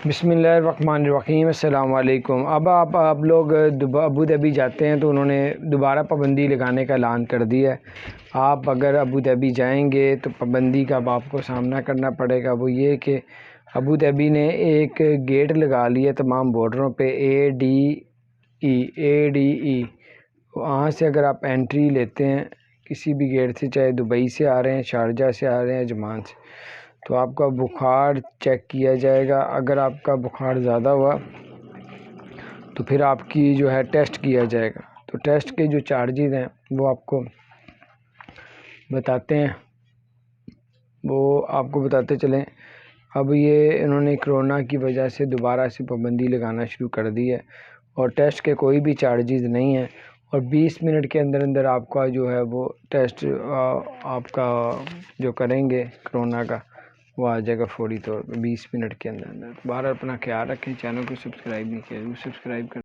بسم اللہ الرحمن الرحیم، السلام علیکم۔ اب آپ لوگ ابو ظبی جاتے ہیں تو انہوں نے دوبارہ پابندی لگانے کا اعلان کر دیا ہے۔ آپ اگر ابو ظبی جائیں گے تو پابندی کا اب آپ کو سامنا کرنا پڑے گا۔ وہ یہ کہ ابو ظبی نے ایک گیٹ لگا لیا تمام بارڈروں پہ، اے ڈی ای۔ وہاں سے اگر آپ انٹری لیتے ہیں کسی بھی گیٹ سے، چاہے دبئی سے آ رہے ہیں، شارجہ سے آ رہے ہیں، عجمان سے، تو آپ کا بخار چیک کیا جائے گا۔ اگر آپ کا بخار زیادہ ہوا تو پھر آپ کی جو ہے ٹیسٹ کیا جائے گا۔ تو ٹیسٹ کے جو چارجز ہیں وہ آپ کو بتاتے چلیں۔ اب یہ انہوں نے کرونا کی وجہ سے دوبارہ سے پابندی لگانا شروع کر دی ہے، اور ٹیسٹ کے کوئی بھی چارجز نہیں ہیں، اور 20 منٹ کے اندر اندر آپ کا جو ہے وہ ٹیسٹ آپ کا جو کریں گے کرونا کا وہ آ جائے گا فوری طور پہ 20 منٹ کے اندر اندر۔ باہر اپنا خیال رکھیں، چینل کو سبسکرائب نہیں کیا، سبسکرائب کر